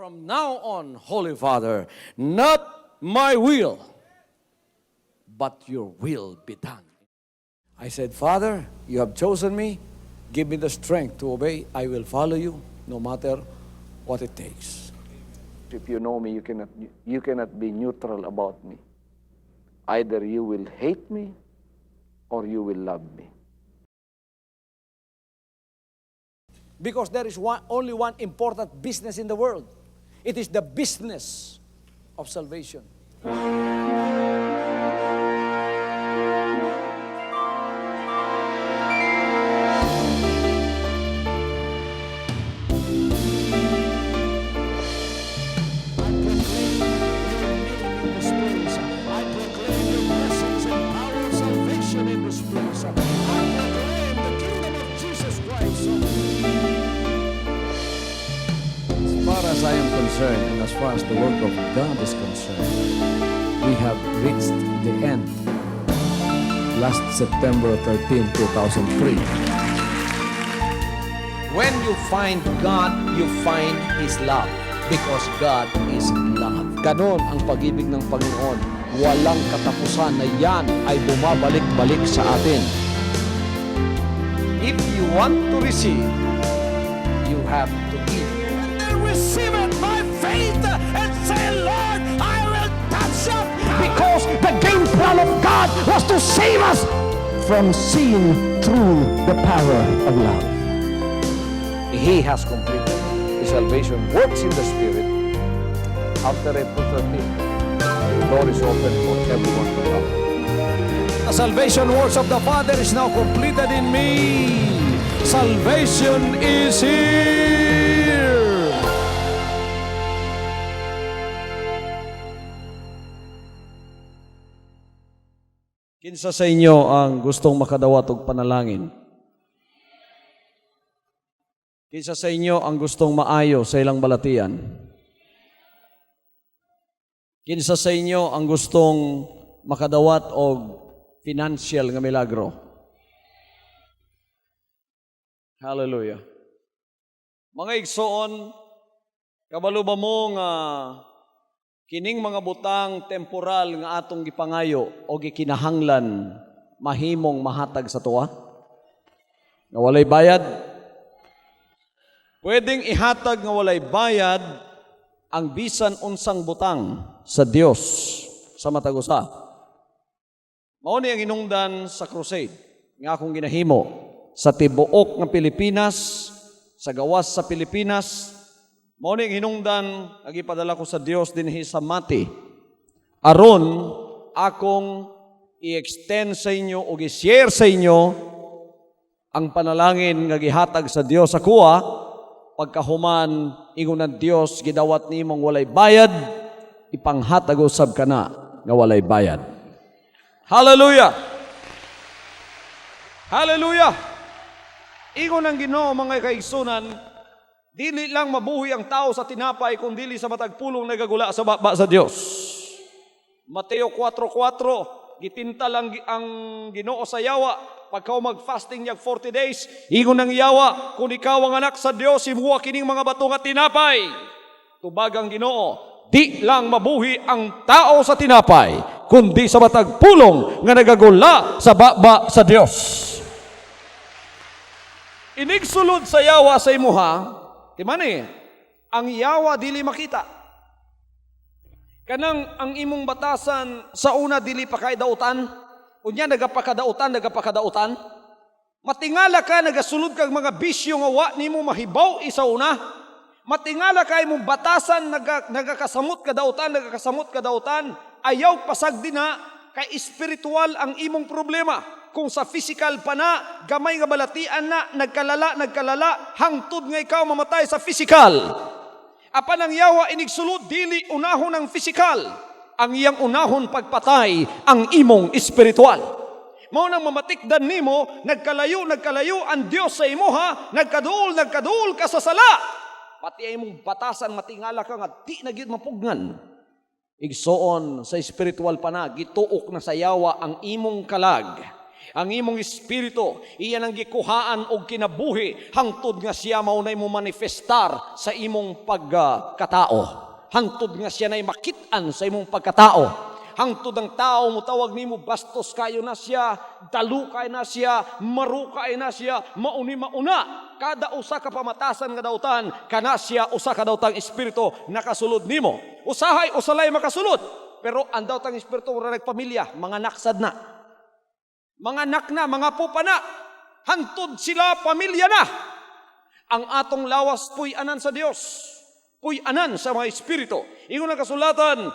From now on, Holy Father, not my will, but your will be done. I said, Father, you have chosen me. Give me the strength to obey. I will follow you no matter what it takes. If you know me, you cannot be neutral about me. Either you will hate me or you will love me. Because there is only one important business in the world. It is the business of salvation. As far as I am concerned, and as far as the work of God is concerned, we have reached the end. Last September 13, 2003. When you find God, you find His love. Because God is love. Ganon ang pag-ibig ng Panginoon. Walang katapusan na yan ay bumabalik-balik sa atin. If you want to receive, you have to give. Receive it by faith and say, Lord, I will touch up. Because the game plan of God was to save us from sin through the power of love. He has completed His salvation, works in the Spirit. After April 13, the door is open for everyone to come. The salvation works of the Father is now completed in me. Salvation is here. Kinsa sa inyo ang gustong makadawat og panalangin? Kinsa sa inyo ang gustong maayo sa ilang balatian? Kinsa sa inyo ang gustong makadawat og financial nga milagro? Hallelujah. Mga igsoon, kabalo ba mo nga kining mga butang temporal nga atong gipangayo o gikinahanglan mahimong mahatag sa tuwa? Nga walay bayad? Pwedeng ihatag nga walay bayad ang bisan unsang butang sa Dios sa matag usa. Mao ni ang hinungdan sa crusade nga akong ginahimo sa tibuok nga Pilipinas, sa gawas sa Pilipinas. Mao ni ang hinungdan nga gipadala ko sa Dios dinhi sa Mati. Aron akong i-extend sa inyo o i-share sa inyo ang panalangin nga gihatag sa Dios sa kuha. Pagkahuman ingon ng Dios gidawat nimong walay bayad, ipanghatag usab kana nga walay bayad. Hallelujah. Hallelujah. Ingon ng Ginoo mga kaigsunan, dili lang mabuhi ang tao sa tinapay kung dili sa matagpulong nagagula sa baba sa Dios. Mateo 4:4, gitinta lang ang Ginoo sa yawa pagka mag-fasting niya 40 days, ingon ng yawa, kung ikaw ang anak sa Dios, imuha kining mga bato nga tinapay. Tubagang Ginoo, di lang mabuhi ang tao sa tinapay, kundi sa matagpulong nga nagagula sa baba sa Dios. Inigsulod sa yawa sa imuha, timani, ang yawa dili makita. Kanang ang imong batasan sa una dili pa kay dautan, unya nagapakadautan. Matingala ka nagasulod kag mga bisyo nga wa nimo mahibaw isa una. Matingala kay imong batasan nagakasamot kadautan, ayaw pasag dina kay espiritual ang imong problema. Kung sa physical pa na, gamay nga balatian na, nagkalala, hangtod nga ikaw mamatay sa physical. Apan ang yawa inigsulod, dili unahon ang physical. Ang iyang unahon pagpatay ang imong espiritual. Mao nang mamatikdan nimo, nagkalayo ang Dios sa imuha, nagkaduol ka sa sala. Pati ay imong batasan matingala ka nga di na gyud mapugnan. Igsoon sa espiritual pa na, gituok na sa yawa ang imong kalag. Ang imong espiritu, iyan ang gikuhaan og kinabuhi hangtod nga siya maunay mo manifestar sa imong pagkatao. Hangtod nga siya nay makit-an sa imong pagkatao. Hangtod ang tao mo tawag nimo bastos kayo na siya, dalukay na siya, marukay na siya, mauna. Kada usa ka pamatasan nga dautan, kana siya usa ka dautang espiritu nakasulod nimo. Usahay usalay makasulod. Pero ang dautang espiritu ora nagpamilya, mga naksad na. Mga anak na, mga pupa na. Hantod sila pamilya na. Ang atong lawas puy anan sa Dios. Puy anan sa mga espiritu. Ingon ang kasulatan,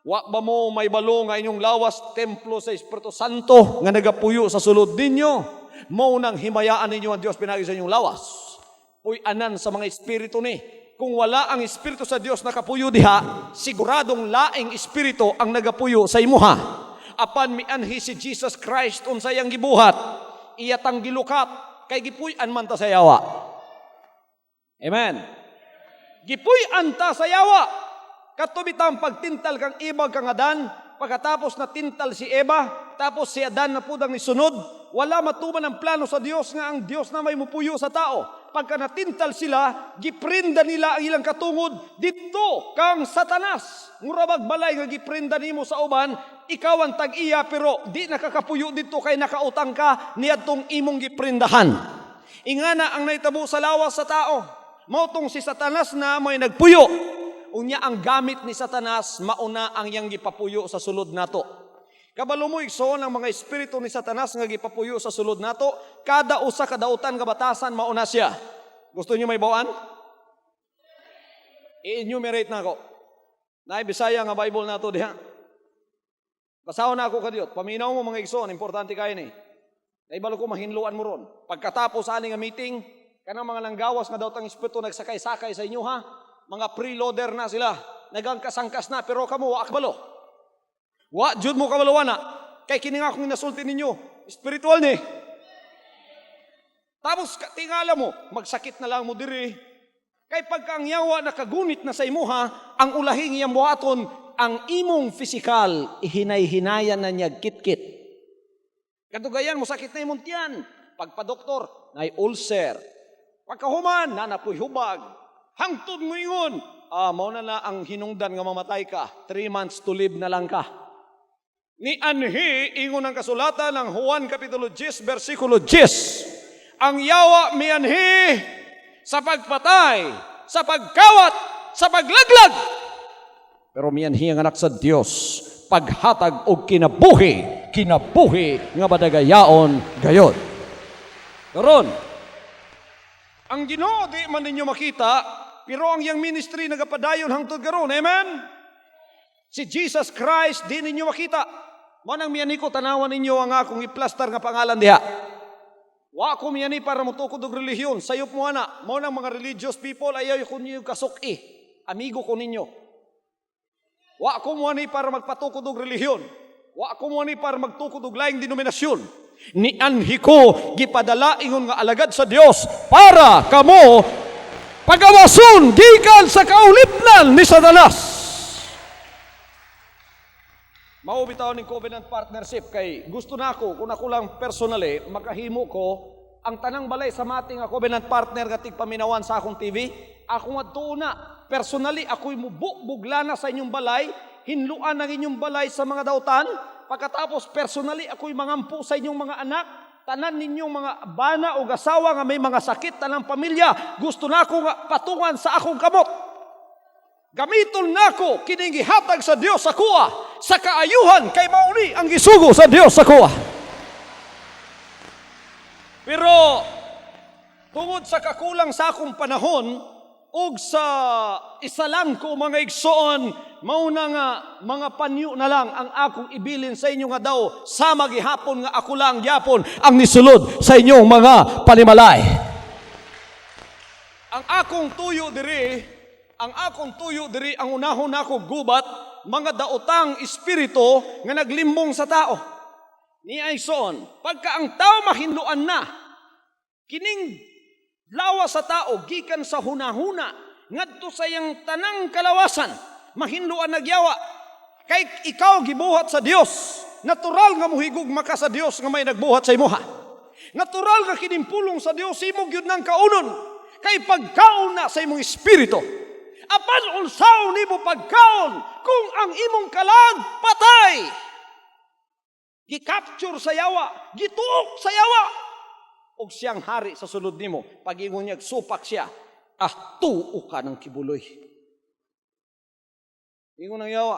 wa ba mo may balo nga inyong lawas templo sa Espiritu Santo nga nagapuyo sa sulod ninyo? Mao nang himayaan ninyo ang Dios pinagi sa inyong lawas. Puy anan sa mga espiritu ni. Kung wala ang espiritu sa Dios nakapuyo diha, siguradong laing espiritu ang nagapuyo sa imuha. Apan mianhi si Jesus Christ unsay ang gibuhat, iya tang gilukat kay gipuy-an man ta sa yawa. Amen. Gipuy-an ta sa yawa. Katubitang pagtintal kang ibag kang Adan, pagkatapos na tintal si Eva, tapos si Adan na pudang ni sunod, wala matuman ang plano sa Dios nga ang Dios na may mupuyo sa tao. Pagka natintal sila, giprinda nila ang ilang katungod, dito kang Satanas. Ngurabag balay nga giprinda nimo sa uban, ikaw ang tag-iya pero di nakakapuyo dito kay nakautang ka niadtong imong giprindahan. Ingana ang naitabo sa lawas sa tao, mautong si Satanas na may nagpuyo. Unya ang gamit ni Satanas, mauna ang yang gipapuyo sa sulod nato. Kabalo mo igsoon ang mga espiritu ni Satanas nga gipapuyo sa sulod nato, kada usa ka dautan nga batasan mauna siya. Gusto niyo may bawaan? I-enumerate na ako. Naay Bisaya nga Bible nato diha. Basahon na ako kadiyot. Paminaw mo mga igsoon, importante kayo ni. Naibalo ko mahinluan mo ron. Pagkatapos ani nga meeting, kanang mga langgawas nga dautang espiritu nagsakay-sakay sa inyo ha. Mga preloader na sila, nagangkasangkas na, pero kamo wa kabalo. Wa jud mo kabalo na. Kay kini nga akong inasulti ninyo, spiritual ni. Tapos tingala mo, magsakit na lang mo diri. Kay pagka ang yawa nakagunit na sa imuha, ang ulahing iyang buhaton, ang imong physical, ihinay-hinayan na niya kit-kit. Kadugayan mo sakit na imong tiyan. Pagpa-doktor, na ulcer. Pagkahuman, nanapoy hubag. Hangtod mo yun. Mao na ang hinungdan nga mamatay ka. 3 months to live na lang ka. Ni anhi, ingon ang kasulatan ng Juan Kapitulo 10, versikulo 10. Ang yawa mi anhi sa pagpatay, sa pagkawat, sa paglaglag. Pero mi anhi ang anak sa Dios, paghatag og kinabuhi nga badagayaon gayon. Karon, ang Ginoo di man ninyo makita, pero ang yang ministry nagapadayon hangtod karon. Amen? Si Jesus Christ di ninyo makita. Mo nang miyani ko tanawan ninyo ang akong iplastar nga pangalan diha. Wa ko miyani para motukod og relihiyon. Sayop mo ana. Mo nang mga religious people ayaw ko niyo kasuk-i. Amigo ko ninyo. Wa ko mo ni para magpatukod og relihiyon. Wa ko mo ni para magtukod og laing denominasyon. Ni anhi ko gipadala ingon nga alagad sa Dios para kamo pagawason gikan sa kaulipnan ni Satanas. Mao bitaw ning covenant partnership kay gusto nako kung ako lang personally makahimo ko ang tanang balay sa mating nga covenant partner nga tigpaminawan sa akong TV. Ako nga tuuna personally ako'y mubukbugla na sa inyong balay, hinluan ang inyong balay sa mga dautan. Pagkatapos personally ako'y mangampo sa inyong mga anak, tanan ninyong mga bana o asawa nga may mga sakit, tanang pamilya, gusto na ako nga patungan sa akong kamot. Gamiton na ako kining gihatag sa Dios sa kuha, sa kaayuhan kay mauni ang gisugo sa Dios sa kuha. Pero tungod sa kakulang sa akong panahon, ug sa isa lang ko mga igsoon, mauna nga mga panyo na lang ang akong ibilin sa inyo nga daw sa magihapon nga ako lang gyapon ang nisulod sa inyong mga panimalay. Ang akong tuyo diri ang unahon nako gubat mga daotang espiritu nga naglimbong sa tao. Ni Aison, pagka ang tao mahinluan na, kining lawas sa tao, gikan sa hunahuna, ngadto sa iyang tanang kalawasan, mahinluan nagyawa. Kay ikaw gibuhat sa Dios, natural nga muhigugma ka sa Dios nga may nagbuhat sa imuha. Natural nga kinimpulong sa Dios imong gyud nang kaunon kay pagkaon na sa imong espiritu. Apan unsaon nimo pagkaon kung ang imong kalag patay? Gi-capture sa yawa, gituok sa yawa. Og siyang hari sa sulod nimo, pag-ingon niya supak siya, tuo ka ng kibuloy. Ingon ng yawa,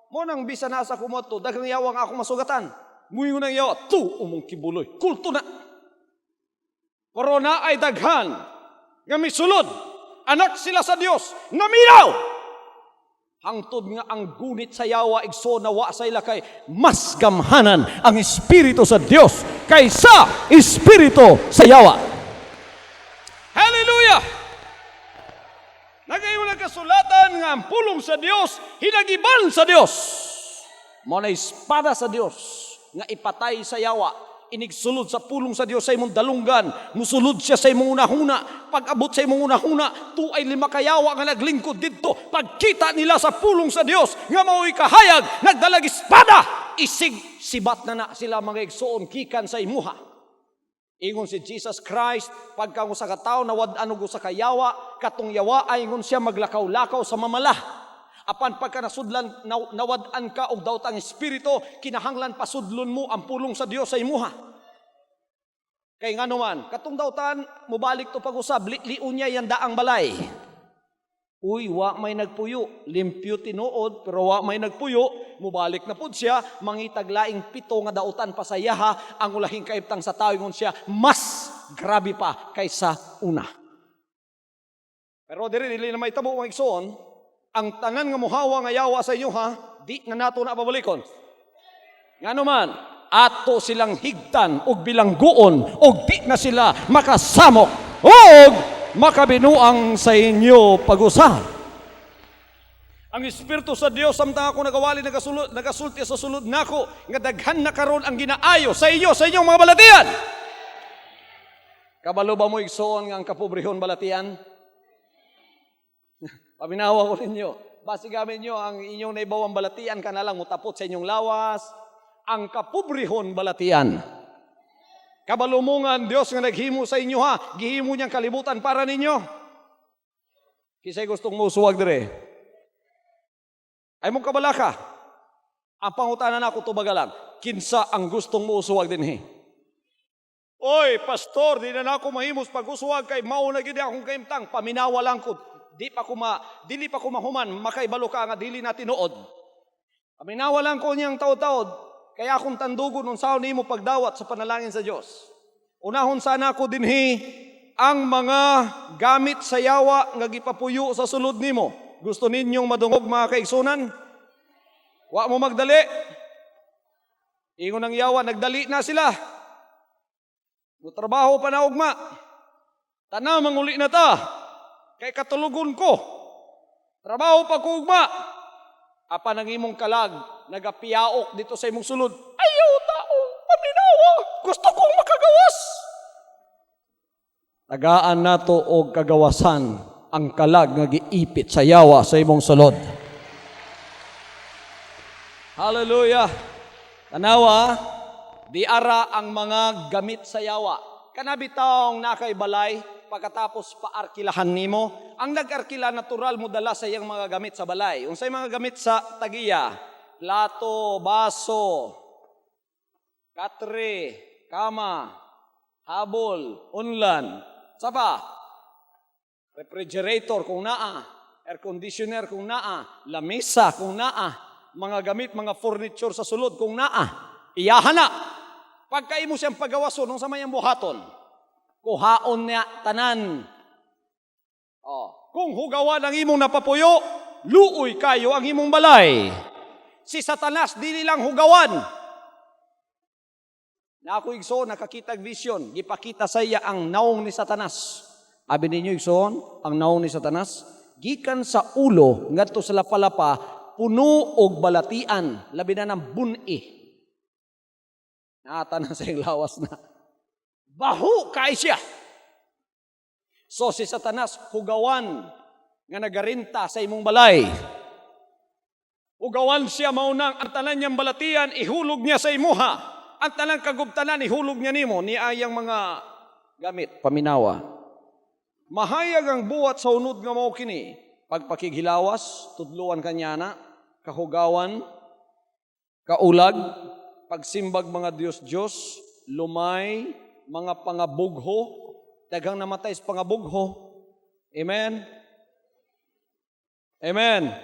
mo nang bisa na sa kumoto, daghang yawa nga ako masugatan. Muingon ng yawa, tuo mong kibuloy. Kulto na. Korona ay daghan, nga misulod, anak sila sa Dios, naminaw. Hangtod nga ang gunit sa yawa, igso nawa sa ilakay, mas gamhanan ang Espiritu sa Dios kaysa Espiritu sa yawa. Hallelujah! Nagayon ang kasulatan nga ang pulong sa Dios, hinagiban sa Dios. Mo na espada sa Dios nga ipatay sa yawa. Inigsulod sa pulong sa Dios sa imong dalunggan, musulod siya sa imong unahuna. Pag-abot sa imong unahuna, tuay 5 kayawa nga naglingkod didto. Pagkita nila sa pulong sa Dios nga mao'y kahayag, nagdalag espada, isig sibat na sila mga igsoon kikan sa imuha. Ingon si Jesus Christ, pagka sa katao nawad-an og sa kayawa, katong yawa ay ingon siya maglakaw-lakaw sa mamala. Apan pagka nasudlan, nawad-an ka og daot ang Espiritu, kinahanglan pasudlon mo ang pulong sa Dios sa imuha. Kay nga naman, katong dautan, mubalik to pag-usab, liun niya yan daang balay. Uy, wa may nagpuyo, limpyo tinuod, pero wa may nagpuyo, mubalik na pud siya, mangitaglaing 7 nga dautan pa sa yaha, ang ulahing kaibtang sa tao, ingon siya, mas grabe pa kaysa una. Pero dili na may tabo ang igsoon, ang tanan nga muhawa nga yawa sa inyo di na nato na pabalikon. Nga naman, ato silang higtan og bilangguon og di na sila makasamok og makabinuang sa inyo pag-usap. Ang Espiritu sa Dios samtang ako nagawali nagasulti sa sulod nako nga daghan na karon ang ginaayo sa inyong mga balatian. Kabalo ba mo igsoon nga ang kapobrehon balatian? Paminawa ko ninyo, basigamin nyo ang inyong naibawang balatian ka na lang mutapot sa inyong lawas, ang kapobrehon balatian. Kabalumungan Dios nga naghimo sa inyo gihimo niyang kalibutan para ninyo. Kisay gustong musuwag dire. Ay mong kabalaka, ang pangutanan ako tubagalang, kinsa ang gustong musuwag dinhi? Oy, pastor, di na ako mahimos pag-usuwag kay mauna gid akong kaimtang, paminawa lang ko. Dili pa ko mahuman, makaibalo ka nga dili na tinuod. Paminawa lang ko niyang taod-taod, kaya akong tandugon unsaon nimo pagdawat sa panalangin sa Dios. Unahon sana ko dinhi ang mga gamit sa yawa nga gipapuyo sa sulod nimo. Gusto ninyong madungog mga kaigsunan? Wa mo magdali. Ingon ang yawa, nagdali na sila. Mutrabaho pa na ugma. Tana manguli na ta. Kay katulugon ko, trabaho pa ko ugma. Apa nang imong kalag, nagapiyaok dito sa imong sulod. Ayaw taong paminawa, gusto kong makagawas. Tagaan nato og kagawasan ang kalag nga giipit sa yawa sa imong sulod. Hallelujah. Tanawa, di ara ang mga gamit sa yawa. Kanabitaong nakaibalay, pagkatapos paarkilahan nimo, ang nag-arkila natural mo dala sa iyang mga gamit sa balay. Unsay mga gamit sa tagiya? Plato, baso, katre, kama, habol, unlan, saba, refrigerator kung naa, air conditioner kung naa, lamesa kung naa, mga gamit, mga furniture sa sulod kung naa, iyahan na. Pagkaimo siyang pagawason, nung sa mayang buhaton, kuhaon niya tanan. Kung hugawan ang imong napapuyo, luoy kayo ang imong balay. Si Satanas, di nilang hugawan. Na ako igso, nakakitag vision, gipakita sa iya ang naong ni Satanas. Abi ninyo igsoon, ang naong ni Satanas, gikan sa ulo, ngadto sa lapalapa, puno og balatian, labi na ng buni. Naata na sa iyong lawas na. Baho kay siya. So si Satanas hugawan nga nagarinta sa imong balay. Ugawan siya maunang ang tanan niyang balatian, ihulog niya sa imuha. Ang tanang kagubtanan, ihulog niya nimo, ni ayang mga gamit, paminawa. Mahayag ang buhat sa unod nga mao kini. Pagpakighilawas, tudluan kanya na, kahugawan, kaulag, pagsimbag mga Diyos-Diyos, lumay, mga pangabugho, daghang namatay sa pangabugho. Amen? Amen?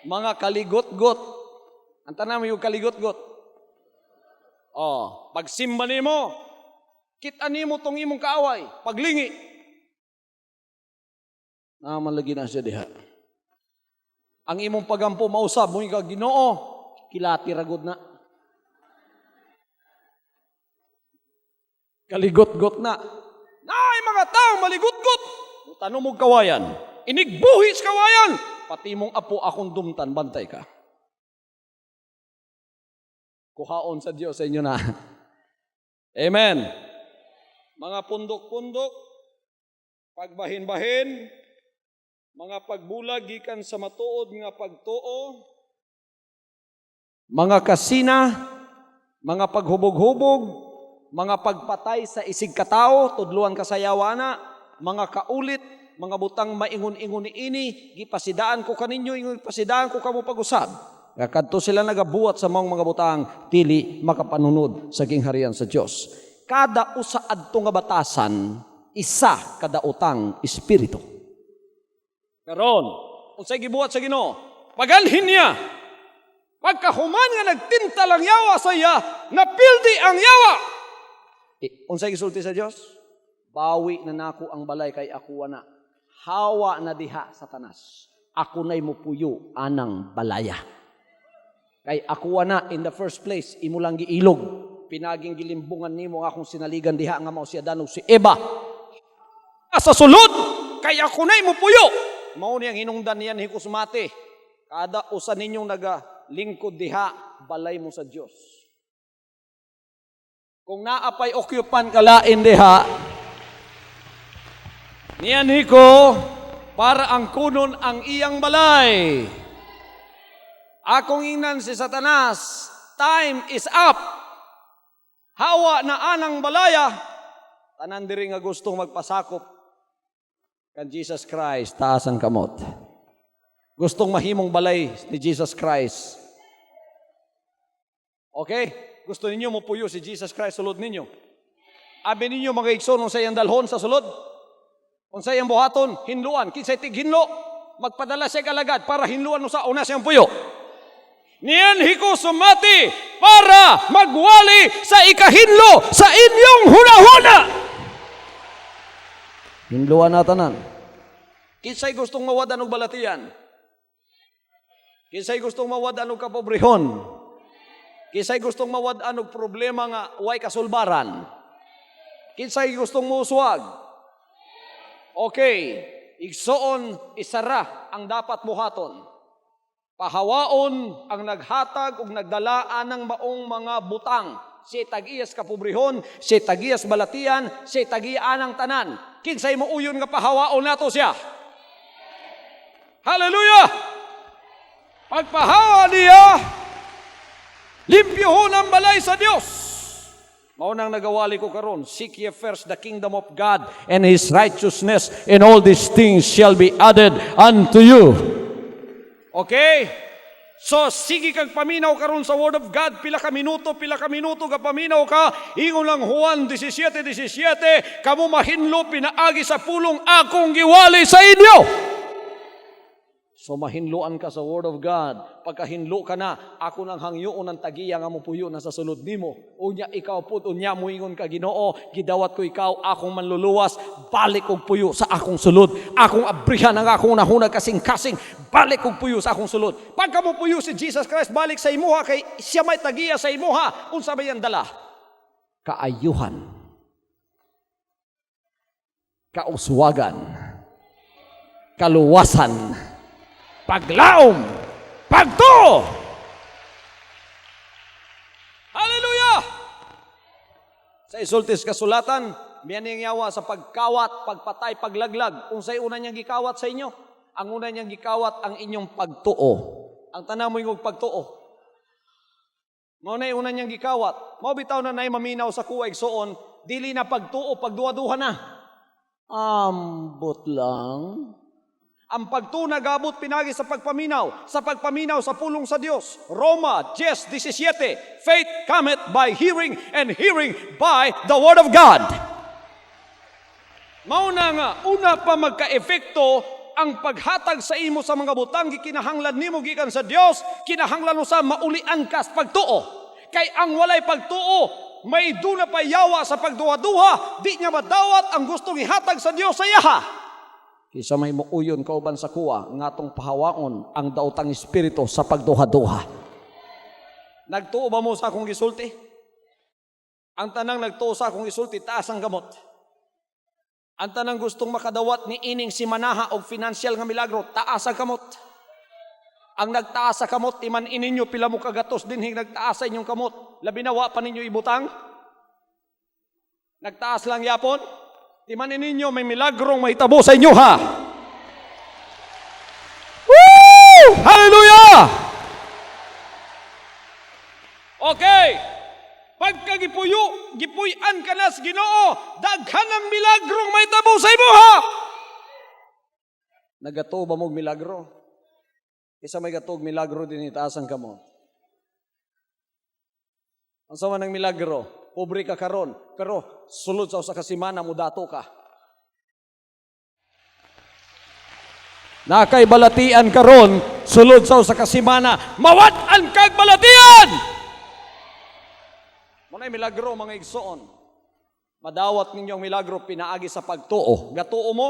Mga kaligot-got. Ang tanang mo yung kaligot-got. Oh, pagsimba nimo, kita nimo tong imong kaaway, paglingi. Malagi na siya diha. Ang imong pagampo mausab mo ikaw Ginoo, kilati ragod na. Kaligot-got na. Nay mga tao maligot-got. Tanong mo kawayan. Inigbuhis kawayan. Pati mong apo akong dumtan, bantay ka. Kuhaon sa Diyos sa inyo na. Amen. Mga pundok-pundok, pagbahin-bahin, mga pagbulag gikan sa matuod nga pagtuo, mga kasina, mga paghubog-hubog, mga pagpatay sa isig katao, tudluan kasayawana, mga kaulit, mga butang maingon-ingon ini, gipasidaan ko kaninyo, ingon pasidaan ko kamo pag-usab. Kadto sila nagabuhat sa mga butang, dili makapanunod sa gingharian sa Dios. Kada usa adto nga batasan, isa kada utang espiritu. Karon, unsay gibuhat sa Ginoo? Pagalhin niya. Pagkahuman nga nagtinta lang yawa sa iya, napildi ang yawa. Unsay gisulti sa Dios? Bawi na nako ang balay kay ako na. Hawa na diha Satanas. Ako na'y mupuyo anang balaya. Kay ako na in the first place, imo lang giilog. Pinaging gilimbungan nimo akong sinaligan diha nga mao siya danog si Eva. Sa sulod, kay ako na'y mupuyo. Mao niyang hinungdan niyan hikusmate. Kada usa ninyong nagalingkod diha, balay mo sa Dios. Kung naapay occupant kalain diha, niyan hiko, para ang kunon ang iyang balay. Akong ingnan si Satanas, time is up. Hawa na anang balaya, tanan diri nga gustong magpasakop kan Jesus Christ, taas ang kamot. Gustong mahimong balay ni Jesus Christ. Okay? Gusto ninyo mupuyo si Jesus Christ sulod ninyo. Abi ninyo mga igsoon sa iyang dalhon sa sulod. Kung sa iyang buhaton, hinluan. Kinsay tighinlo, magpadala siya kalagad para hinluan mo sa una siyang puyo. Niyan hiko sumati para magwali sa ikahinlo sa inyong hunahuna. Hinluan na tanan. Kinsay gustong mawadan og balatian? Kinsay gustong mawadan og kapobrehon? Kinsay gustong mawadan og problema nga way kasulbaran? Kinsay gustong muuswag? Okay, igsoon isara ang dapat buhaton. Pahawaon ang naghatag ug nagdalaan ng maong mga butang. Si tag-iyas kapobrehon, si tag-iyas balatian, si tag-iyaan ang tanan. Kinsay mo uyon nga pahawaon nato siya? Hallelujah! Pagpahawa niya, limpyohon ang balay sa Dios. Maunang nagawali ko karon, seek ye first the kingdom of God and His righteousness, and all these things shall be added unto you. Okay? So, sige kang paminaw karon sa Word of God, pila ka minuto ka paminaw ka, ingon lang Juan 17:17, kamo mahinlo pinaagi sa pulong akong giwali sa inyo. So mahinluan ka sa Word of God. Pagkahinlo ka na, ako nang hangyoon ng tagiya nga mo puyo na sa sulod nimo. Unya ikaw pud, unya muingon ka Ginoo, gidawat ko ikaw, akong manluluwas, balik og puyo sa akong sulod. Akong abrihan ang akong nahunag kasing-kasing, balik og puyo sa akong sulod. Pagka mo puyo si Jesus Christ, balik sa imuha, kay siya may tagiya sa imuha. Unsa ba yan dala? Kaayuhan. Kauswagan. Kaluwasan. Paglaom, pagtuo. Hallelujah! Sa isultis kasulatan, miyaning yawa sa pagkawat, pagpatay, paglaglag. Unsay una niyang gikawat sa inyo? Ang una niyang gikawat ang inyong pagtuo. ang tanan mo yung pagtuo. Mao na una niyang gikawat. Mao bitaw na nay maminaw sa kuwa igsoon, dili na pagtuo, pagduwa-duha na. Ambot lang. Ang pagtuo nagabot pinagi sa pagpaminaw sa pulong sa Dios. Roma 10:17, faith cometh by hearing and hearing by the word of God. Mao na nga una pa magka-epekto ang paghatag sa imo sa mga butang gikinahanglan nimo gikan sa Dios, kinahanglan mo sa maulian ka sa pagtuo. Kay ang walay pagtuo, may duna pa yawa sa pagduha-duha, di niya madawat ang gustong ihatag sa Dios sa yaha. Kisa may muuyon kauban sa kuwa, ngatong pahawaon ang daotang espiritu sa pagduha-duha. Nagtuo ba mo sa akong gisulti? Ang tanang nagtuo sa akong gisulti, taas ang gamot. Ang tanang gustong makadawat ni ining si manaha og financial nga milagro, taas ang kamot. Ang nagtaas sa kamot, timan ininyo pila mo kagatos dinhing nagtaas sa inyong kamot. Labi na wa pa ninyo ibutang. Nagtaas lang yapon. Timan ininyo may milagrong mahitabo sa inyo ha. Woo! Hallelujah! Okay. Gipuy-an ka na sa Ginoo, daghan ang milagrong mahitabo sa imo ha. Nagato ba mo milagro? Isa may gatog milagro din itaas ang kamot. Ang sama ng milagro, pobre ka karon, pero sulod sa usa ka semana mo dato ka. Nakay balatian karon, sulod sa usa ka semana, mawat-an kag balatian. Munay milagro mga igsoon. Madawat ninyong milagro pinaagi sa pagtuo. Gatuo mo?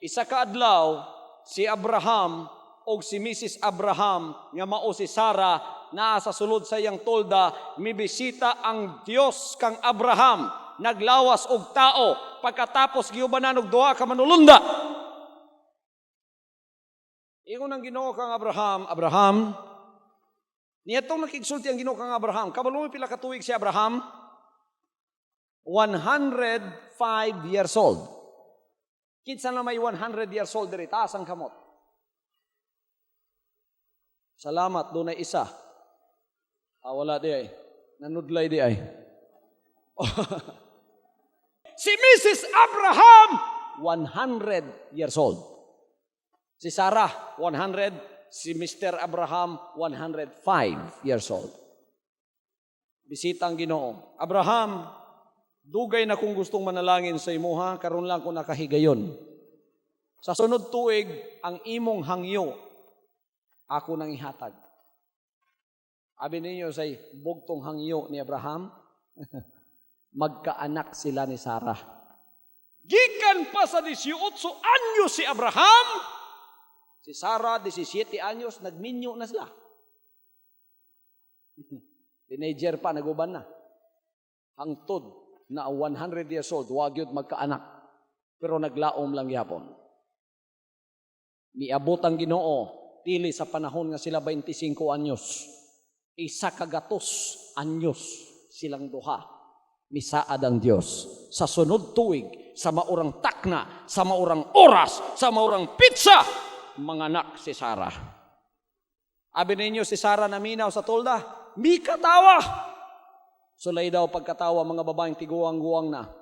Isa ka adlaw si Abraham o si Mrs. Abraham nga mao si Sarah naa sa sulod sa iyang tolda, mibisita ang Dios kang Abraham, naglawas og tao pagkatapos giubanan og duha ka manulunda. Ingon ang Ginoo kang Abraham, niyatong nakigsulti ang Ginoo kang Abraham. Kabalo mo pila ka tuig si Abraham? 105 years old. Kinsa na may 100 years old diri taas ang kamot. Salamat, doon ay isa. Wala di ay. Nanudlay di ay. Si Mrs. Abraham, 100 years old. Si Sarah, 100. Si Mr. Abraham, 105 years old. Bisita ang Ginoo. Abraham, dugay na kung gustong manalangin sa imuha, karon lang ko nakahigayon. Sa sunod tuig, ang imong hangyo, ako nang ihatag. Abi ninyo say bugtong hangyo ni Abraham, magkaanak sila ni Sarah. Gikan pa sa 18 anyos si Abraham, si Sarah 17 anyos, nagminyo na sila. Teenager pa, naguban na. Hangtod na 100 years old, wag yun magkaanak. Pero naglaom lang yapon. Niabot ang Ginoo, dili sa panahon nga sila 25 anyos. Isa kagatos anyos silang duha. Misaad ang Dios. Sa sunod tuig, sa maurang takna, sa maurang oras, sa maurang pizza, manganak si Sarah. Abi ninyo si Sarah naminaw sa tolda, mi katawa. Sulay daw pagkatawa mga babaeng tiguang-guwang na.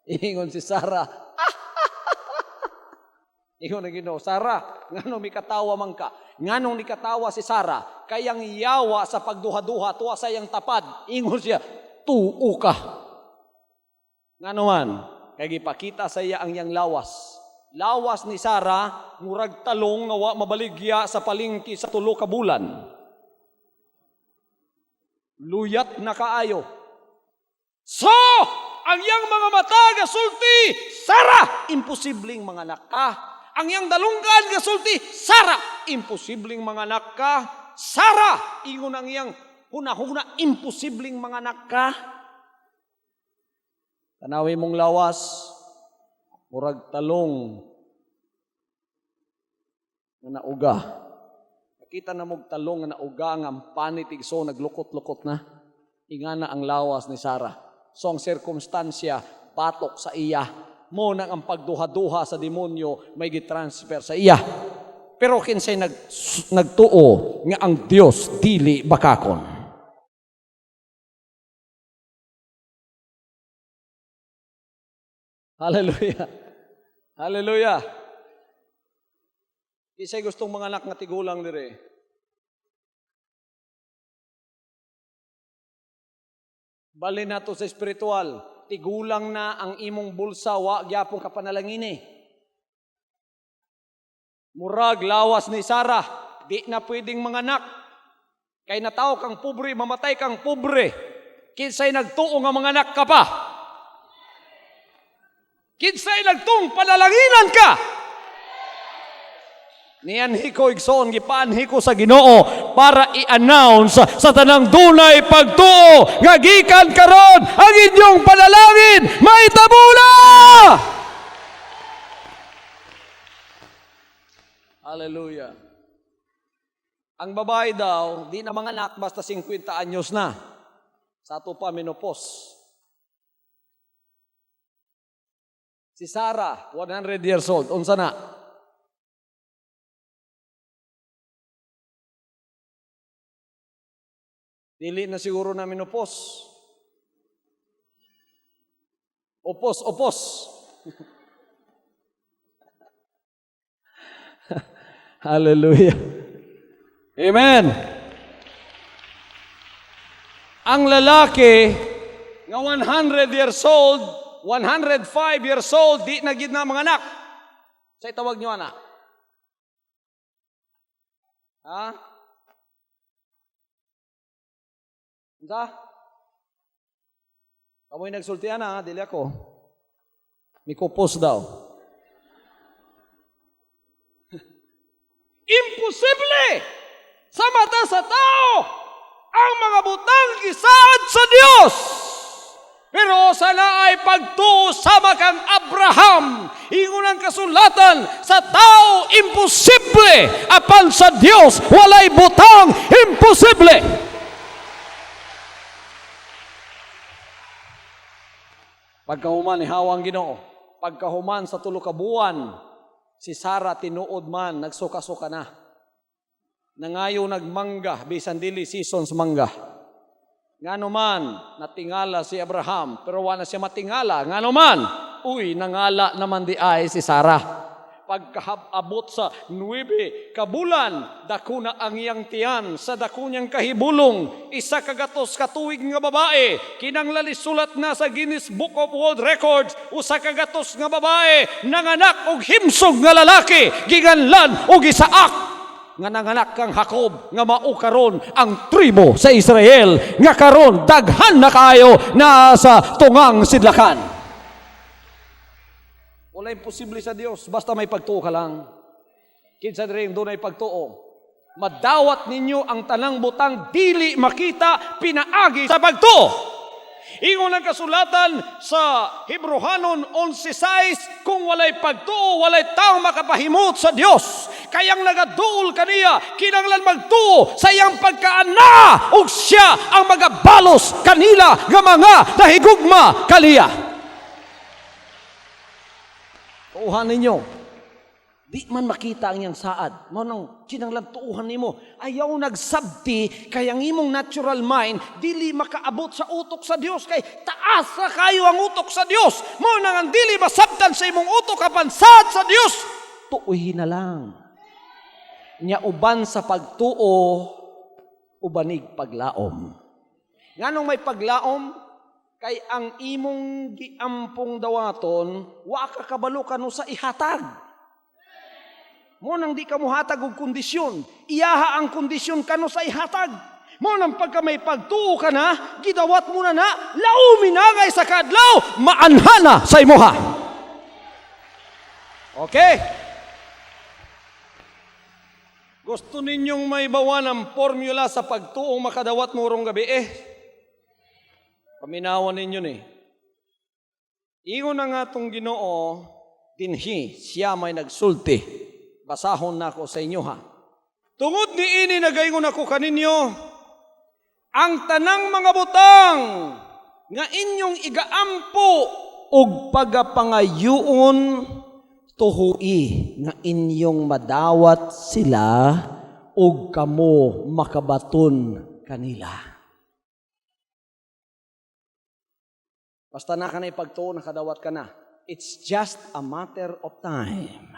Ingon si Sarah, ingon na Ginoo, Sarah, nganong mi katawa man ka? Nganong ni katawa si Sarah? Kayang yawa sa pagduha-duha, tuwa sa iyang tapad. Ingon siya, tuo ka. Ngano man, kay gipakita sa iya ang iyang lawas. Lawas ni Sarah, murag talong nga wa mabaligya sa palingki sa 3 ka bulan. Luyat na kaayo. So, ang iyang mga mata gasulti, Sarah, imposibleng manganak ka. Ang iyang dalunggan gasulti, Sarah, imposibleng manganak ka. Sarah, ingon ang iyang huna-huna, imposibleng manganak ka. Tanawi mong lawas, murag talong na nauga. Nakita na mong talong na nauga nga panitig so naglukot-lukot na. Ingana ang lawas ni Sarah. So ang sirkumstansya, batok sa iya. mo nang ang pagduha-duha sa demonyo may gitransfer sa iya. Pero kinsay nagtuo nga ang Dios dili bakakon. Hallelujah. Hallelujah. Isa'y gustong mga anak nga tigulang dire. Bali na to sa espiritual. Tigulang na ang imong bulsa, wa gyapon ka panalangin eh. Murag lawas ni Sarah, di na pwedeng manganak. Kay nataw kang pobre, mamatay kang pobre. Kinsay nagtuo nga manganak ka pa? Kinsay nagtuong panalanginan ka? Niyanhi ko igsoon, gipaanhi ko sa Ginoo para i-announce sa tanang dunay pagtuo nga gikan karon ang inyong panalangin maitabula! Hallelujah. Ang babae daw, di na manganak basta 50 anyos na. Sa ato pa menopause. Si Sarah, 100 years old. Unsa na? Dili na siguro na menopause. Opos. Hallelujah. Amen. Ang lalaki nga 100 years old, 105 years old, di na gid na mga anak. Say tawag nyo anak. Ha? Unsa? Kamoy nagsultian na, dili ako. Mikupos daw. Imposible sa mata sa tao ang mga butang gisaad sa Dios. Pero sana ay pagtuo sama kang Abraham. Ingon ang kasulatan, sa tao imposible, apan sa Dios walay butang imposible. Pagkahuman ni Hawa ang Ginoo, pagkahuman sa 3 ka buwan, si Sarah tinuod man, nagsuka-suka na. Nangayo nagmangga, bisan dili seasons mangga. Ngano man, natingala si Abraham, pero wala siya matingala. Ngano man, nangala naman di ay si Sarah. Pagkaabot sa 9 ka bulan, dako na ang iyang tiyan sa dako niyang kahibulong. 1 kagatos katuig nga babae, kinanglan isulat na sa Guinness Book of World Records. 1 kagatos nga babae, nanganak og himsog nga lalaki, giganlan og Isaak. Nga nanganak kang Jacob, nga mao karon ang tribo sa Israel, nga karon daghan na kayo na sa tungang sidlakan. Wala imposible sa Dios, basta may pagtuo ka lang. Kinsa diri doon ay pagtuo. Madawat ninyo ang tanang butang dili makita pinaagi sa pagtuo. Ingon ang kasulatan sa Hebrehanon 11:6, kung walay pagtuo, walay taong makapahimot sa Dios. Kayang nagaduol kaniya, kinanglan magtuo sa iyang pagkaana, ug siya ang magabalos kanila nga mga nahigugma kaniya. Tuuhan ninyo, di man makita ang iyang saad. Mo nang kinanglan tuuhan nimo, ayaw nagsabti kay ang imong natural mind dili makaabot sa utok sa Dios, kay taas ra kayo ang utok sa Dios. Mo nang ang dili masabtan sa imong utok apan saad sa Dios. Tuuhin na lang. Nya uban sa pagtuo, ubanig paglaom. Nganong may paglaom? Kay ang imong giampong dawaton, wa ka kabalo kano sa ihatag. Mo nang di ka muhatag og kondisyon, iyaha ang kondisyon kano sa ihatag. Mo nang pagka may pagtuo ka na, gidawat mo na laumi na ngay sa kadlaw, maanhana sa imuha. Okay? Gusto ninyong may bawa ng formula sa pagtuong makadawat mo rong gabi paminawan ninyo ni. Ingon na nga itong Ginoo, dinhi siya may nagsulti. Basahon na ako sa inyo ha. Tungod ni ini nagaingon ako kaninyo, ang tanang mga butang nga inyong igaampo ug pagapangayuon tuhui nga inyong madawat sila ug kamo makabaton kanila. Basta na ka na ipagtuo, nakadawat ka na. It's just a matter of time.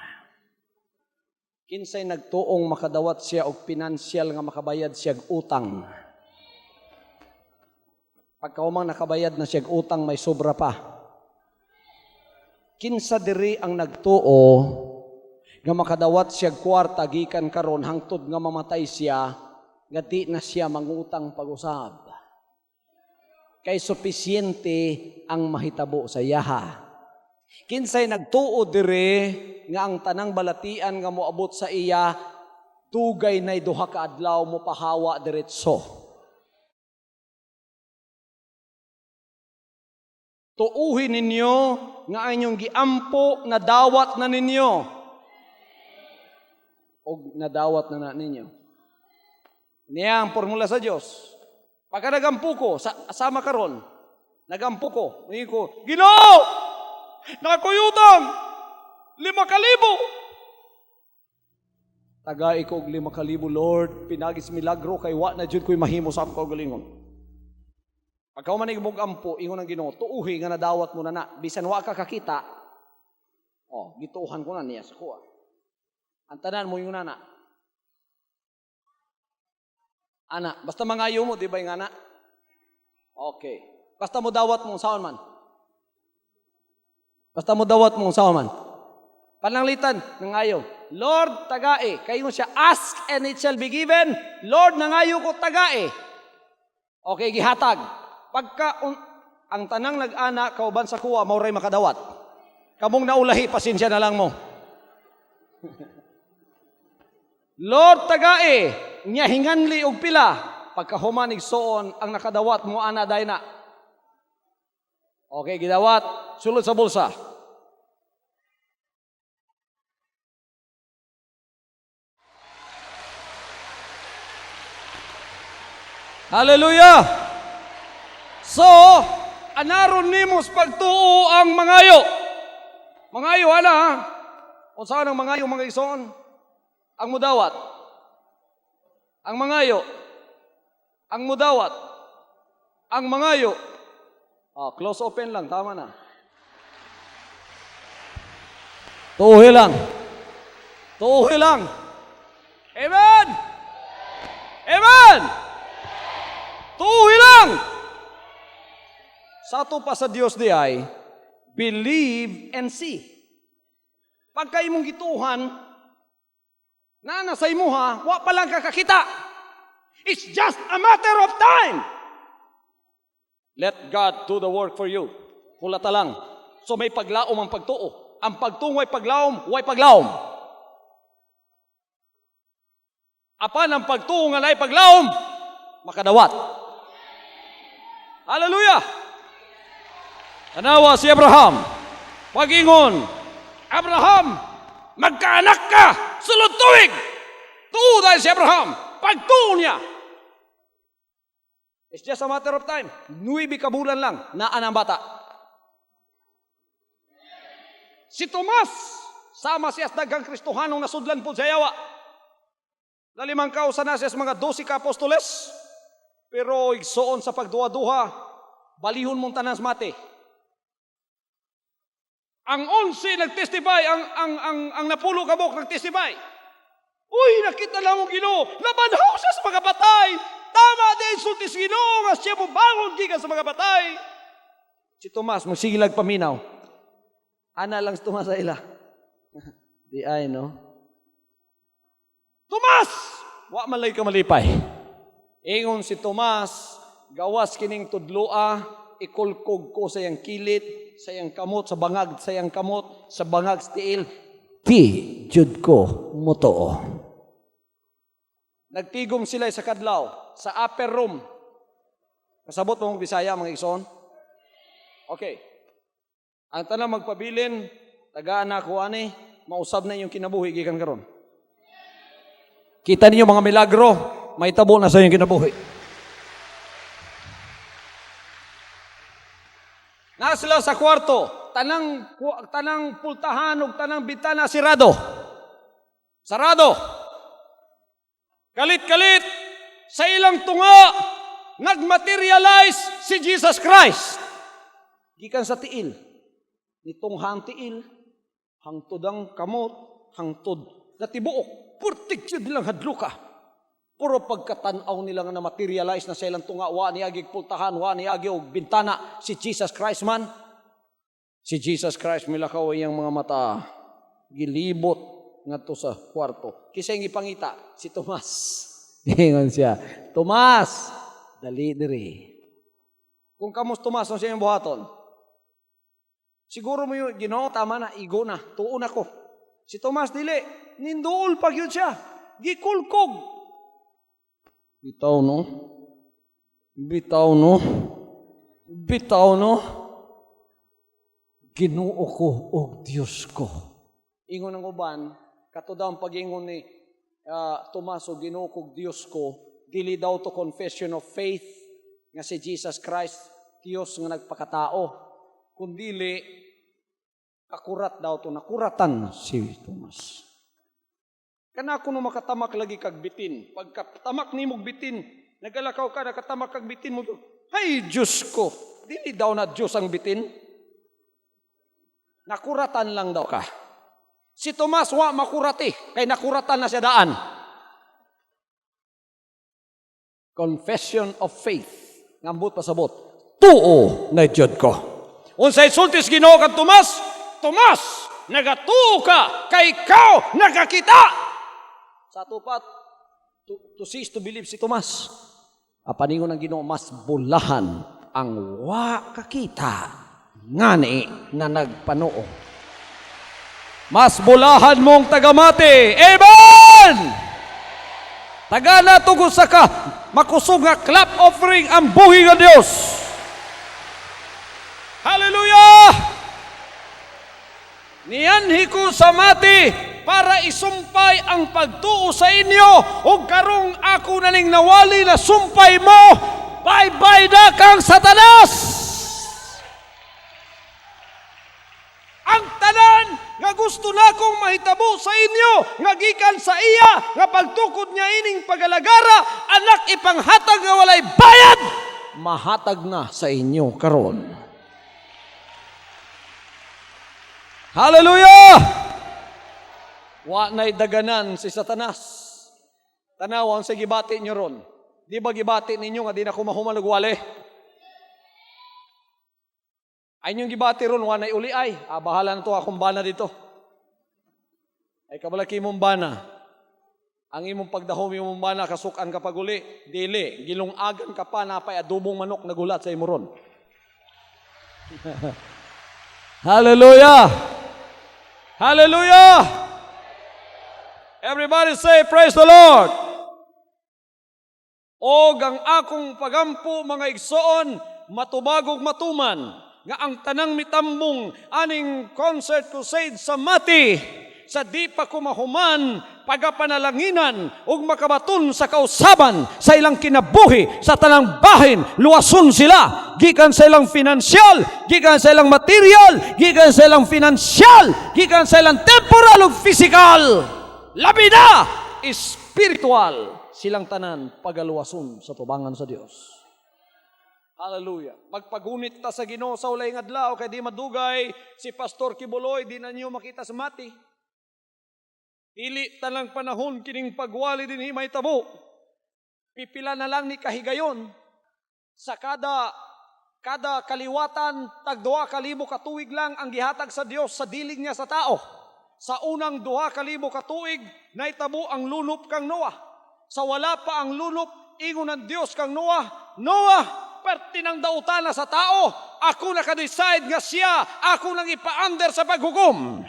Kinsay nagtuong makadawat siya og pinansyal nga makabayad siya og utang. Pagkaumang nakabayad na siya og utang, may sobra pa. Kinsa diri ang nagtuo nga makadawat siya og kwarta gikan karon hangtod nga mamatay siya nga di na siya mangutang pag-usab. Kay supisyente ang mahitabo sa yaha. Kinsay nagtuo dire nga ang tanang balatian nga moabot sa iya dugay nay duha ka adlaw mo pahawa diretso. Tuuhin ninyo nga inyong giampo na dawat na ninyo o nadawat na ninyo. Niya ang formula sa Dios. Pagka nagampo ko, asama karon, nagampo ko, hindi ko, Ginoo! Nakakuyutang! 5,000! Tagay ko 5,000, Lord, pinagis milagro kay wa na jud ko'y mahimo sa akong kaugalingon. Pagka man igampo, ingon ang Ginoo, tuuhi nga nadawat mo na bisan wa ka kakita, gituuhan ko na niya sa kuha. Ang tanan mo yung nana. Ana, basta mangayo mo, di ba yung ana? Okay. Basta mo dawat mong saon man. Basta mo dawat mong saon man. Pananglitan, nangayo. Lord, tagae. Kayo siya, ask and it shall be given. Lord, nangayo ko tagae. Okay, gihatag. Pagka ang tanang nag-ana, kauban sa kuwa, mauray makadawat. Kamong naulahi, pasensya na lang mo. Lord, tagae. Nya hinganli og pila pagkahuman igsoon ang nakadawat mo ana dayna. Okay, gidawat sulod sa bulsa. Hallelujah. So, anaron nimo sa pagtuo ang mangayo. Mangayo ana ha. Unsa ang mangayo mga igsoon? Ang mudawat. Ang mangayo, ang mudawat, ang mangayo. Close open lang, tama na. Tuuhi lang. Tuuhi lang. Amen! Amen! Tuuhi lang! Sa ato pa sa Dios di ay, believe and see. Pagka imong gituhan, nana sa imuha, wa pa lang kakakita. It's just a matter of time. Let God do the work for you. Kulata lang. So may paglaom ang pagtuo. Ang pagtuo ay paglaom, way paglaom. Apan ang pagtuo nga lay paglaom, makadawat. Hallelujah! Tanawa si Abraham. Pagingon, Abraham, magkaanak ka! Sulod tuwig! Tuo dahil si Abraham. Pagtuo niya. It's just a matter of time. 9 kabulan lang, naan ang bata. Si Tomas, sama siya sa daghang Kristohanong nasudlan po sa yawa. Lalimang kausa na siya sa mga 12 ka apostoles. Pero igsoon sa pagduha-duha, balihon mong tanan sa mati. Ang 11 nagtestify, ang napulo kabok nagtestify. Uy, nakita lang mo Ginoo, nabanhaw siya sa mga patay. Tama din, sultis Ginoo, nga siya mo bangon gikan sa mga patay. Si Tomas, magsigilag paminaw. Ana lang si Tomas sa ila. Di ay, no? Tomas! Wa malay ka malipay. Ingon si Tomas, gawas kining tudloa, ikulkog ko sa iyang kilit, sa iyang kamot, sa bangag, sa iyang kamot, sa bangag sa tiil, di jud ko motoo. Nagtigom sila sa kadlaw, sa upper room. Kasabot mo mong Bisaya, mga igsoon? Okay. Ang tanang magpabilin, tagaan na ako ani, mausab na yung kinabuhi, gikan karon. Kita ninyo mga milagro, may tabo na sa inyong kinabuhi. sila sa kwarto. Tanang pultahan ug tanang bintana sirado. Sarado. Kalit-kalit sa ilang tunga nagmaterialize si Jesus Christ. Gikan sa tiil. Nitong hang tiil, hangtod ang kamot, hangtod na tibuok. Purtik yun nilang hadluka. Puro pagkatanaw nila nga na-materialize na sa ilang tunga, wa ni agig pultahan, wa ni agig og bintana, si Jesus Christ man. Si Jesus Christ milakaw iyang mga mata, gilibot ngadto sa kwarto. Kisay ipangita si Tomas. Ingon siya, Tomas, dali diri. Kung kamos Tomas, ano siya yung buhaton? Siguro mo yung, Ginoo, tama na, igo na, tuon ako. Si Tomas dili, ninduol pag yun siya, gikulkog. Bitaw no? Bitaw no? Bitaw no? Ginoo ko o Diyos ko. Ingon ang uban, katudaw ang pag-ingon ni Tomas o Ginoo ko Diyos ko, dili daw to confession of faith nga si Jesus Christ, Diyos nga nagpakatao. Kundili, akurat daw to, nakuratan si Tomas. Kana kuno makatamak lagi kag bitin. Pagkatamak ni mong bitin, nagalakaw ka, nakatamak kag bitin mo. Ay, Diyos ko, dili daw na Diyos ang bitin. Nakuratan lang daw ka. Si Tomas, wa makurati, kay nakuratan na siya daan. Confession of faith. Ngambot pasabot. Tuo na Diyod ko. Unsay sultis Ginoo kag Tomas? Tomas, nagatuo ka, kay ikaw nagakita. Sa tupat, to cease to believe si Tomas. Apaningon ng Ginoo, mas bulahan ang wa kakita ngani na nagpanoo. Mas bulahan mong tagamati. Amen! Taga na tugos sa ka, makusog nga clap offering ang buhi ng Diyos. Hallelujah! Niyanhi ko sa mati para isumpay ang pagtuo sa inyo ug karong ako naning nawali na sumpay mo, bye-bye na kang Satanas! Ang tanan nga gusto na kong mahitabo sa inyo, nga gikan sa iya, nga pagtukod niya ining pagalagara, anak ipanghatag nga walay bayad, mahatag na sa inyo karon. Hallelujah! Wa na'y daganan si Satanas. Tanawang sa gibati nyo ron. Di ba gibati ninyo nga di na kumahumalagwali? Ay inyong gibati ron, wa na'y uli ay. Bahala na to akong bana dito. Ay kabalaki mong bana. Ang imong pagdahom imong bana, kasukan kapag uli. Dili, gilungagan ka pa, napay adubong manok na gulat sa imo ron. Hallelujah! Hallelujah! Everybody say, praise the Lord! O ang akong pagampo mga igsoon, matubagog matuman, nga ang tanang mitambong aning concert crusade sa mati, sa di pa kumahuman, pagapanalanginan, ug makabaton sa kausaban, sa ilang kinabuhi, sa tanang bahin, luwason sila, gikan sa ilang financial, gikan sa ilang material, gikan sa ilang financial, gikan sa ilang temporal ug physical, labi na, spiritual, silang tanan, pagaluwason sa tubangan sa Dios. Hallelujah. Magpagunit ta sa Ginoo sa ulay nga adlaw, kay di madugay, si Pastor Kibuloy, di na niyo makita sa mati. Dili talang panahon kining pagwali din himay tabo. Pipila na lang ni kahigayon. Sa kada kaliwatan, tag 2,000 katuig lang ang gihatag sa Dios sa diling niya sa tao. Sa unang 2,000 katuig, naitabo ang lunop kang Noah. Sa wala pa ang lunop, ingon ng Dios kang Noah, Noah, parte ng dautana sa tao, ako naka-decide nga siya, ako nang ipa-under sa paghukom.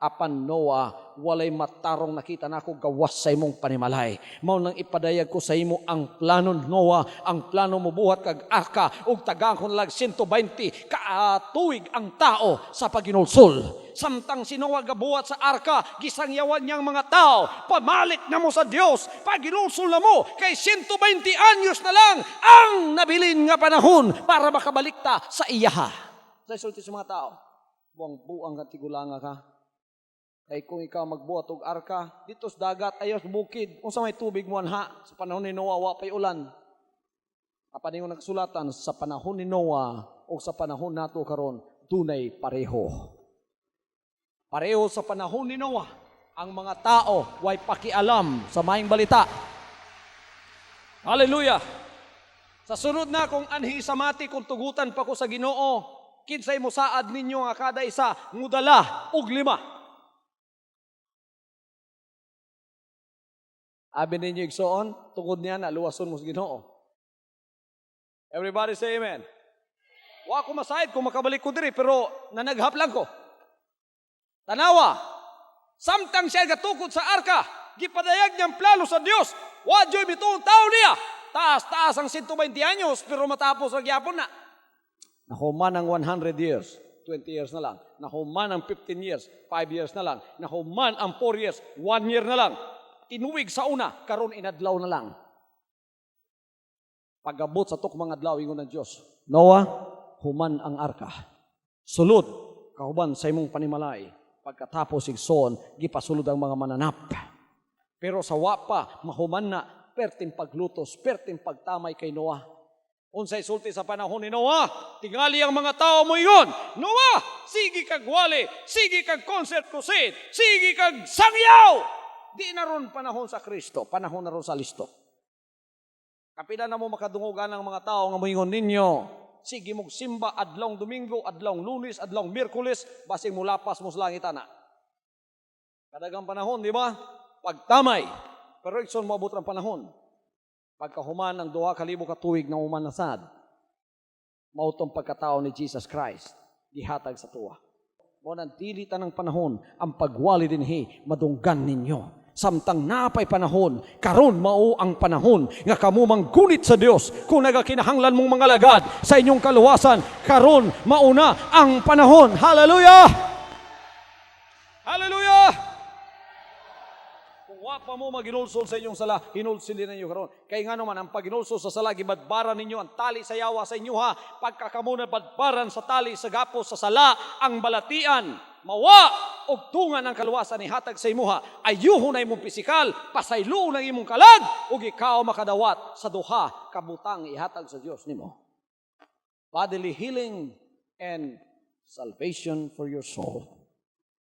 Apan Noah, walay matarong nakita na ako gawas sa imong panimalay. Mao nang ipadayag ko sa imo ang plano Noah, ang plano mo buhat kag arka, ug tagang ko nalag 120 kaatuig ang tao sa paginulsol. Samtang si Noah gabuhat sa arka, gisangyawan niyang mga tao, pamalit na mo sa Dios, paginulsol na mo, kay 120 anyos na lang ang nabilin nga panahon para makabalik ta sa iyaha. Sa isulti sa mga tao, buang-buang ka tigulanga ka. Kay kung ikaw magbuhat og arka, dito sa dagat, ayos bukid, kung sa may tubig mo anha, sa panahon ni Noah, wa pa'y ulan. Kapan yung nagsulatan, sa panahon ni Noah, o sa panahon nato karon, tunay pareho. Pareho sa panahon ni Noah, ang mga tao way pakialam sa maing balita. Hallelujah! Sa sunod na kung anhi sa mati kung tugutan pa ko sa Ginoo, kinsay mo saad ninyo nga kada isa ngudala og 5. Abi ninyo igsoon, tungod niya na luwason mo sa Ginoo. Everybody say amen. Wa ko masayad kung makabalik ko diri pero nanaghap lang ko. Tanawa, samtang siya gatukod sa arka, gipadayag niyang plano sa Dios. Wa joy bituong tao niya. Taas-taas ang 120 anyos pero matapos nagyapon na. Nahuman ang 100 years, 20 years na lang. Nahuman ang 15 years, 5 years na lang. Nahuman ang 4 years, 1 year na lang. Tinuwig sa una, karon inadlaw na lang. Pagabot sa tok mga adlaw ingon ng Dios, Noah, human ang arka. Sulod, kahuban sa imong panimalay. Pagkatapos igsoon, gipasulod ang mga mananap. Pero sa wapa, mahuman na, perting paglutos, perting pagtamay kay Noah. Unsay sulti sa panahon ni Noah, tingali ang mga tao mo iyon. Noah, sige kag wali, sige kag concert crusade, sige kag sangyaw. Di na ron panahon sa Kristo, panahon na ron sa listo. Kapila na mo makadungugan ng mga tao nga moingon ninyo, sige mong simba adlong Domingo, adlong Lunes, adlong Miyerkules, basing mulapas mo sa langit ana. Kadagang panahon, di ba? Pagtamay. Pero ikson moabot ang panahon. Pagkahuman ng 2,000 katuig na umanasad, mautong pagkatao ni Jesus Christ, dihatag sa tuwa. Mo nang tilitan ng panahon, ang pagwali dinhi, madunggan ninyo. Samtang napay panahon, karon mao ang panahon nga kamo manggunit sa Dios. Kung nagakinahanglan mong mga lagad sa inyong kaluwasan, karon mauna ang panahon. Hallelujah! Hallelujah! Kung wa pa mo maginulsol sa inyong sala, hinulsil din ninyo karon. Kay nga naman ang paginulsol sa sala gibadbaran ninyo ang tali sa yawa sa inyo ha. Pagkakamo na badbaran sa tali sa gapos sa sala ang balatian. Mawa og tungan ang kaluwasan ni hatag sa imuha, ayuhon na imong pisikal, pasaylo na imong kalag, ug ikaw makadawat sa duha kabutang ihatag sa Dios nimo. Bodily healing and salvation for your soul.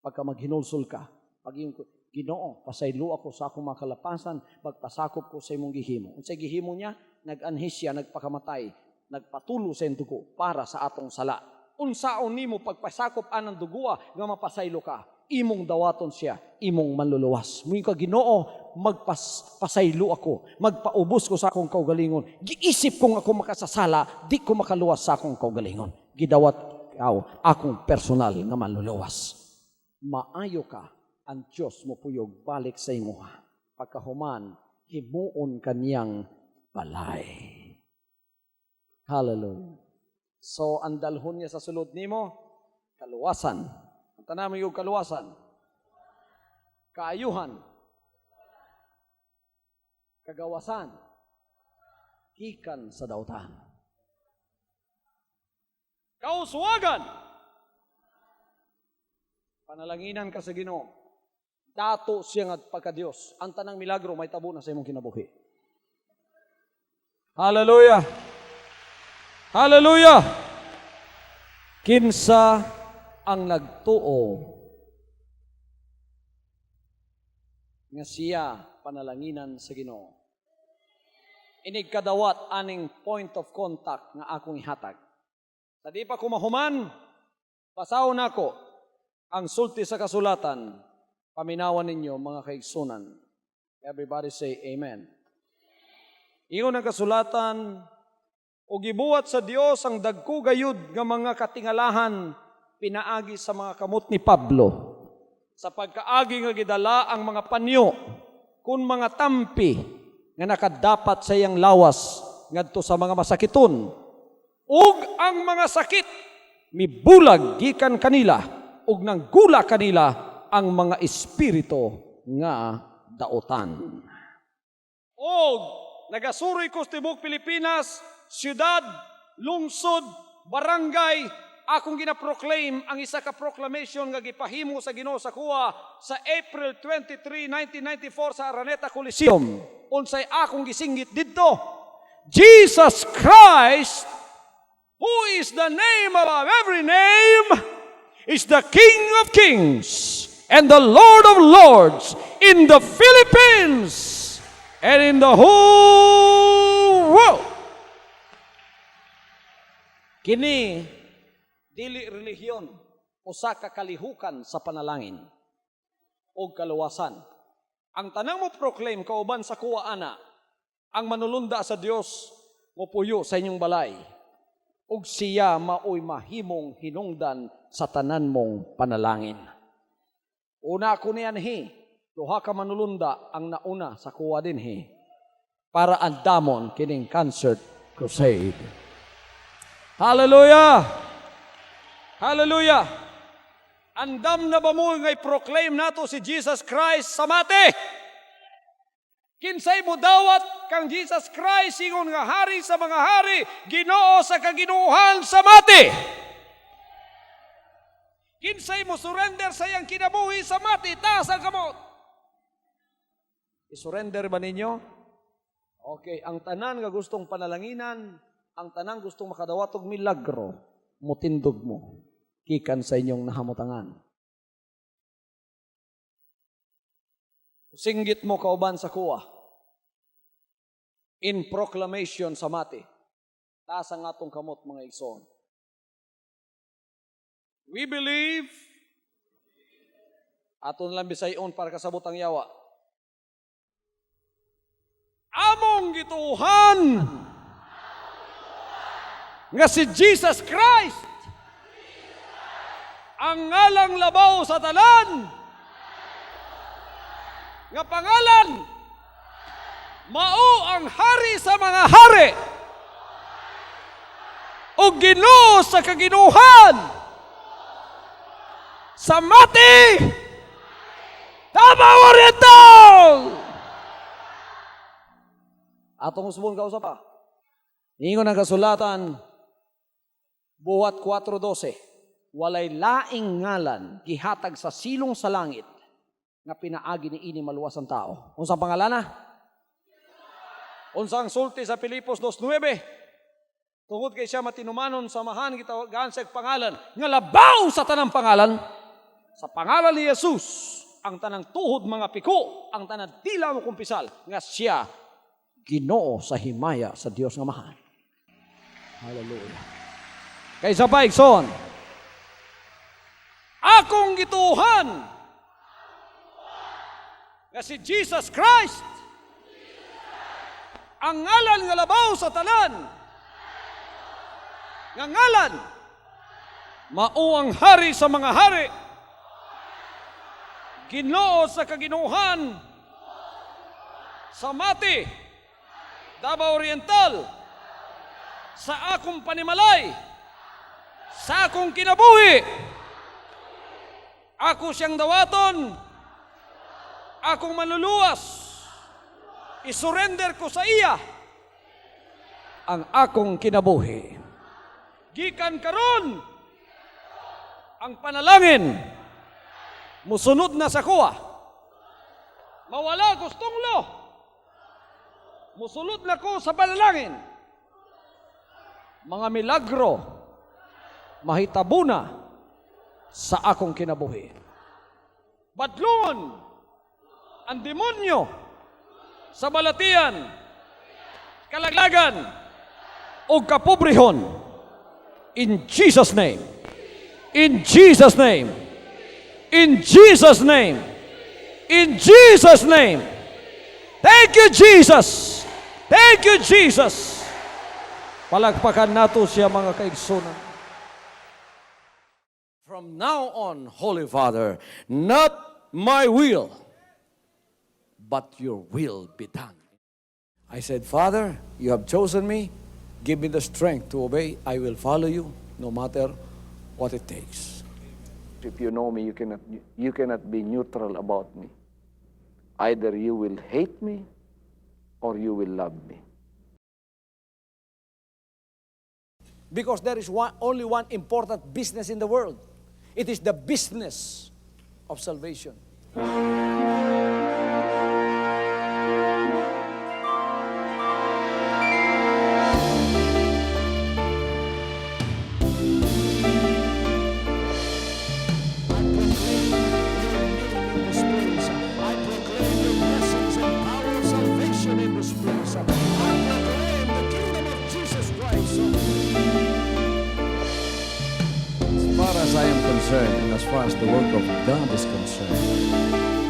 Pagka maghinulsol ka, paging Ginoo, pasaylo ako sa akong mga kalapasan, magpasakop ko sa imong gihimo. Unsay gihimo niya? Nag-anhi siya, nagpakamatay, nagpatulo sa dugo para sa atong sala. Unsaon nimo pagpasakop anang dugoa nga mapasaylo ka, imong dawaton siya, imong manluluwas. Muing ka Ginoo, magpasaylo ako, magpaubos ko sa akong kaugalingon. Giisip kong ako makasasala, di ko makaluwas sa akong kaugalingon. Gidawat akong personal nga manluluwas. Maayo ka, ang Diyos mo puyog balik sa imuha. Pagkahuman, himuon kaniyang balay. Hallelujah. So, ang dalhon niya sa sulod nimo, kaluwasan. Ang tanamo yung kaluwasan. Kaayuhan. Kagawasan. Ikan sa dautan. Kauswagan. Panalanginan ka sa Ginoo. Dato siya nga pagka-Diyos. Ang tanang milagro, may tabo na sa imong kinabuhi. Hallelujah! Hallelujah! Kinsa ang nagtuo nga siya panalanginan sa Ginoo. Inig kadawat aning point of contact nga akong ihatag. Sa di pa kumahuman, pasahon ako ang sulti sa kasulatan, paminawan ninyo mga kaigsunan. Everybody say amen. Ingon ang kasulatan, o gibuhat sa Dios ang dagko gayud nga mga katingalahan pinaagi sa mga kamot ni Pablo. Sa pagkaagi nga gidala ang mga panyo kun mga tampi nga nakadapat sa iyang lawas ngadto sa mga masakiton. Ug ang mga sakit mibulag gikan kanila ug nanggula kanila ang mga espiritu nga daotan. Og nagasuroy ko sa tibuok Pilipinas, siyudad, lungsod, barangay, akong gina-proclaim ang isa ka proclamation nga gipahimo sa Ginoo sa kuha sa April 23, 1994 sa Araneta Coliseum. Unsay akong gisinggit didto, Jesus Christ, who is the name above every name, is the King of Kings and the Lord of Lords in the Philippines and in the whole world. Kini dili relihiyon usa ka kalihukan sa panalangin o kaluwasan. Ang tanang mo proclaim kauban sa kuwa ana, ang manulunda sa Dios mopuyo sa inyong balay ug siya maoy mahimong hinungdan sa tanan mong panalangin. Una ko niyan duha ka manulunda ang nauna sa kuwa dinhi para andamon kining concert crusade. Hallelujah! Hallelujah! Andam na ba mo ngay proclaim nato si Jesus Christ sa mati? Kinsay mo dawat kang Jesus Christ ingon nga hari sa mga hari, Ginoo sa kaginuuhan sa mati? Kinsay mo surrender sa iyang kinabuhi sa mati, taas ang kamot? I-surrender ba ninyo? Okay, ang tanan nga gustong panalanginan, ang tanan gustong makadawat og milagro, mutindog mo, kikan sa inyong nahamutangan. Singgit mo kauban sa kuwa, in proclamation sa mati, taas ang atong kamot mga igsoon. We believe, aton lang bisayon para kasabot ang yawa, among gituhan nga si Jesus Christ ang ngalang labaw sa talan nga pangalan mao ang hari sa mga hari o Ginoo sa kaginuhan sa mati Davao Oriental. Atong usbon ka usapa. Ingon ang kasulatan, buhat 4:12, walay laing ngalan gihatag sa silong sa langit nga pinaagi ni ini maluwas ang tao. Unsang pangalan na? Unsang sulti sa Pilipos 2:9, tungod kay siya matinumanon samahan gitawagan sa pangalan nga labaw sa tanang pangalan. Sa pangalan ni Jesus, ang tanang tuhod mga piko, ang tanang dila mo kumpisal nga siya Ginoo sa himaya sa Dios nga mahal. Hallelujah. Kaysa pa, igsoon, akong gituhan nga si Jesus Christ, ang ngalan nga labaw sa tanan, nga ngalan, mao ang hari sa mga hari, Ginoo sa kaginuhan, sa mati, Davao Oriental, sa akong panimalay, sa akong kinabuhi, ako siyang dawaton, akong manluluwas, isurrender ko sa iya ang akong kinabuhi. Gikan karon ang panalangin musunod na sa kuwa, mawala gustong lo, musulod na ko sa panalangin, mga milagro mahitabo na sa akong kinabuhi. Badlon ang demonyo sa balatian, kalaglagan o kapobrehon, in Jesus' name, in Jesus' name, in Jesus' name, in Jesus' name. Thank you, Jesus. Thank you, Jesus. Palagpakan nato siya mga kaigsunan. From now on, Holy Father, not my will, but your will be done. I said, Father, you have chosen me. Give me the strength to obey. I will follow you no matter what it takes. If you know me, you cannot be neutral about me. Either you will hate me or you will love me. Because there is only one important business in the world. It is the business of salvation. I proclaim the blessings and power of salvation in this place. I proclaim the kingdom of Jesus Christ. As far as I am concerned, and as far as the work of God is concerned,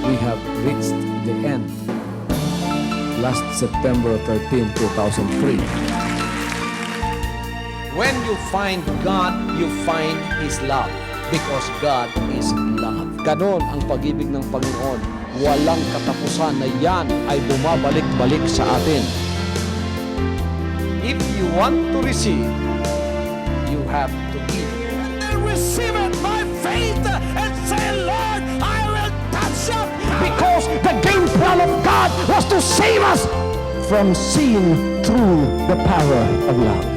we have reached the end. Last September 13, 2003. When you find God, you find His love. Because God is love. Ganon ang pag-ibig ng Panginoon. Walang katapusan na yan ay bumabalik-balik sa atin. If you want to receive, you have to give. And receive it by faith and say, Lord, I will touch up. Because the game plan of God was to save us from sin through the power of love.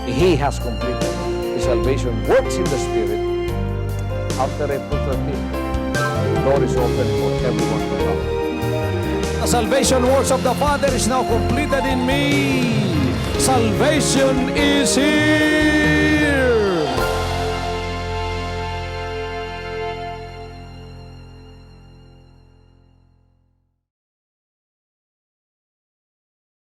He has completed. His salvation works in the Spirit. After April 13th, the door is open for everyone to come. The salvation works of the Father is now completed in me. Salvation is here.